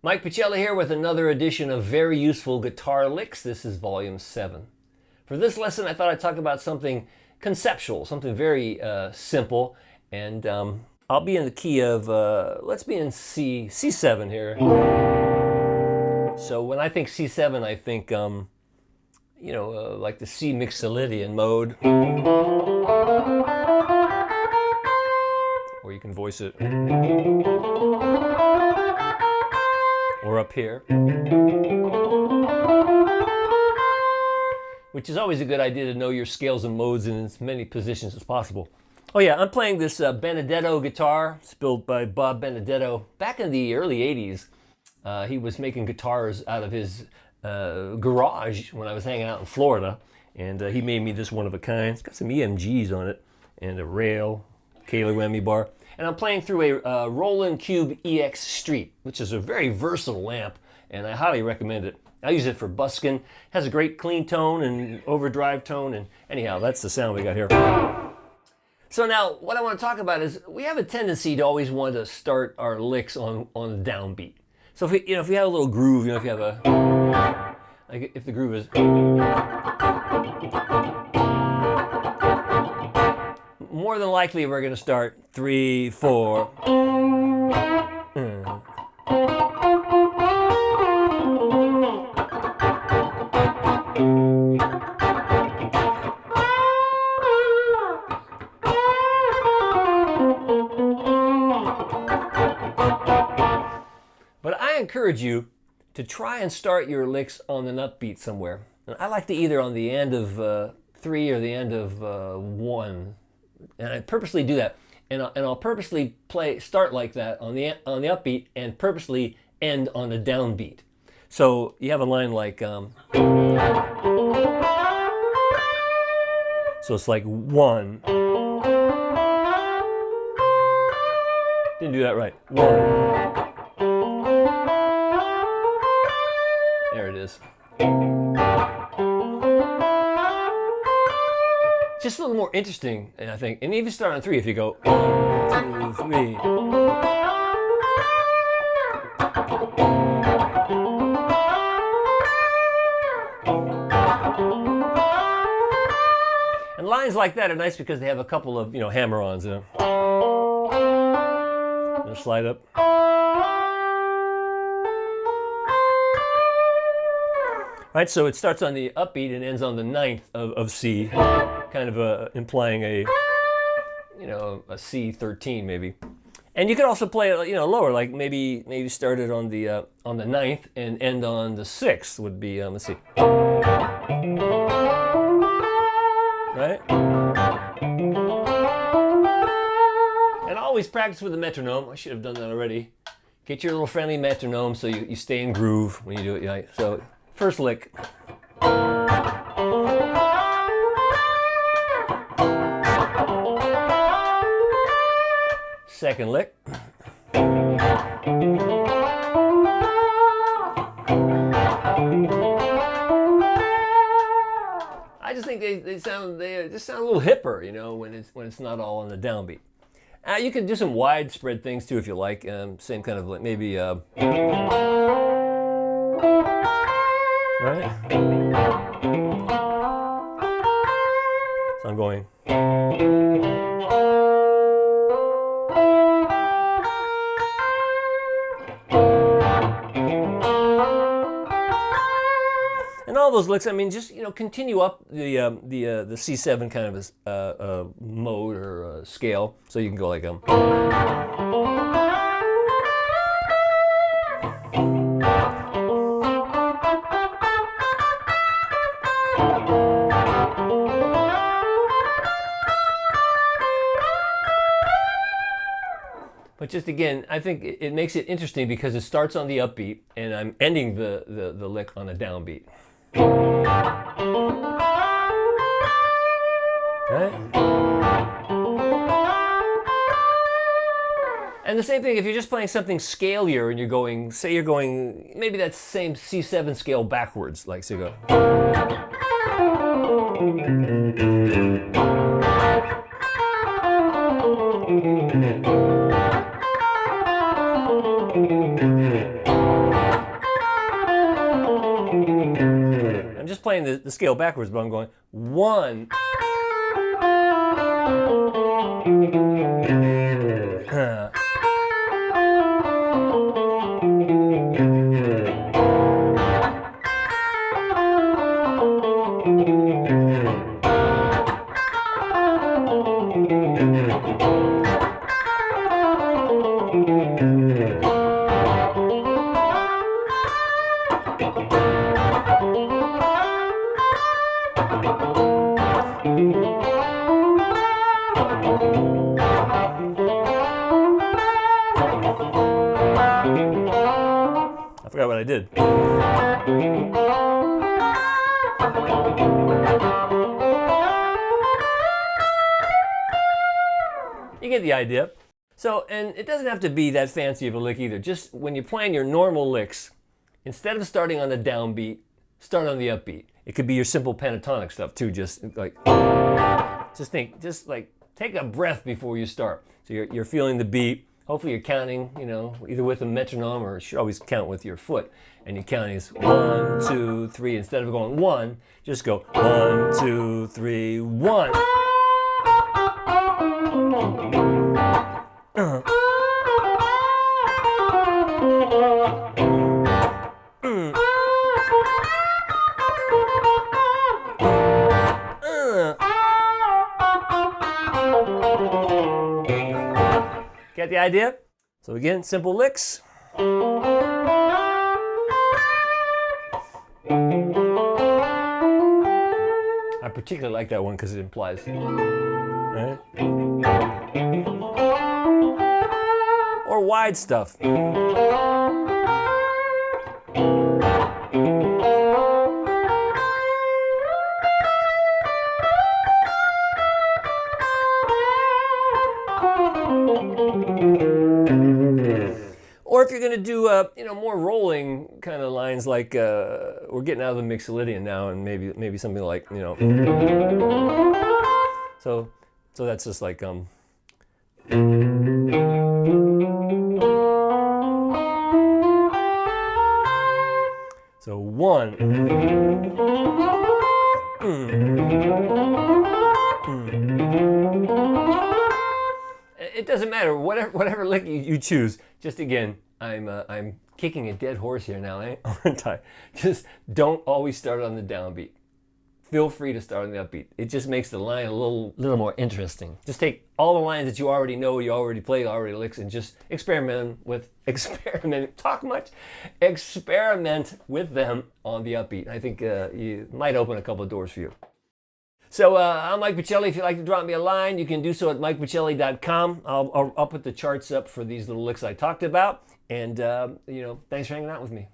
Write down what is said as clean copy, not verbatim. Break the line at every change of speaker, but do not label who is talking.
Mike Pachelli here with another edition of Very Useful Guitar Licks. This is volume 7. For this lesson, I thought I'd talk about something conceptual, something very simple, and I'll be in the key of, let's be in C7 here. So when I think C7, I think, like the C Mixolydian mode. Or you can voice it. Or up here. Which is always a good idea to know your scales and modes in as many positions as possible. Oh yeah, I'm playing this Benedetto guitar. It's built by Bob Benedetto. Back in the early 80s, he was making guitars out of his garage when I was hanging out in Florida. And he made me this one of a kind. It's got some EMGs on it and a rail, Cayley whammy bar. And I'm playing through a Roland Cube EX Street, which is a very versatile amp, and I highly recommend it. I use it for busking. It has a great clean tone and overdrive tone, and anyhow, that's the sound we got here. So now, what I want to talk about is we have a tendency to always want to start our licks on a downbeat. So if you have a little groove, if you have a, like if the groove is, more than likely we're going to start 3, 4. But I encourage you to try and start your licks on an upbeat somewhere. And I like to either on the end of 3 or the end of 1. And I purposely do that, and I'll purposely start like that on the upbeat, and purposely end on a downbeat. So you have a line like, so it's like 1. Didn't do that right. 1. There it is. Just a little more interesting, I think. And even start on 3 if you go 1, 2, 3. And lines like that are nice because they have a couple of, hammer-ons in them. And slide up. Right, so it starts on the upbeat and ends on the 9th of C. Kind of implying a C13 maybe, and you could also play it lower, like maybe start it on the 9th and end on the 6th would be let's see, right? And always practice with the metronome. I should have done that already. Get your little friendly metronome so you stay in groove when you do it. Right? So first lick. Second lick. I just think they just sound a little hipper, when it's not all on the downbeat. You can do some widespread things too if you like. Same kind of like maybe right. So I'm going. And all those licks, just continue up the C7 kind of a mode or a scale, so you can go like But just again, I think it makes it interesting because it starts on the upbeat, and I'm ending the lick on a downbeat. Right? And the same thing, if you're just playing something scalier and you're going, say you're going, maybe that same C7 scale backwards, like so you go. I'm just playing the scale backwards, but I'm going 1. I forgot what I did. You get the idea. So, and it doesn't have to be that fancy of a lick either. Just when you're playing your normal licks, instead of starting on the downbeat, start on the upbeat. It could be your simple pentatonic stuff too. Just like take a breath before you start. So you're feeling the beat. Hopefully you're counting, either with a metronome, or you should always count with your foot. And you're counting is 1, 2, 3. Instead of going 1, just go 1, 2, 3, 1. Get the idea? So again, simple licks. I particularly like that one because it implies. Right? Or wide stuff. Or if you're going to do, more rolling kind of lines, like we're getting out of the Mixolydian now, and maybe something like, So that's just like So 1. It doesn't matter, whatever lick you choose. Just again, I'm kicking a dead horse here now, aren't I? Just don't always start on the downbeat. Feel free to start on the upbeat. It just makes the line a little more interesting. Just take all the lines that you already know, you already played, already licks, and just experiment with them on the upbeat. I think you might open a couple of doors for you. So I'm Mike Pachelli. If you'd like to drop me a line, you can do so at mikepachelli.com. I'll put the charts up for these little licks I talked about. And, thanks for hanging out with me.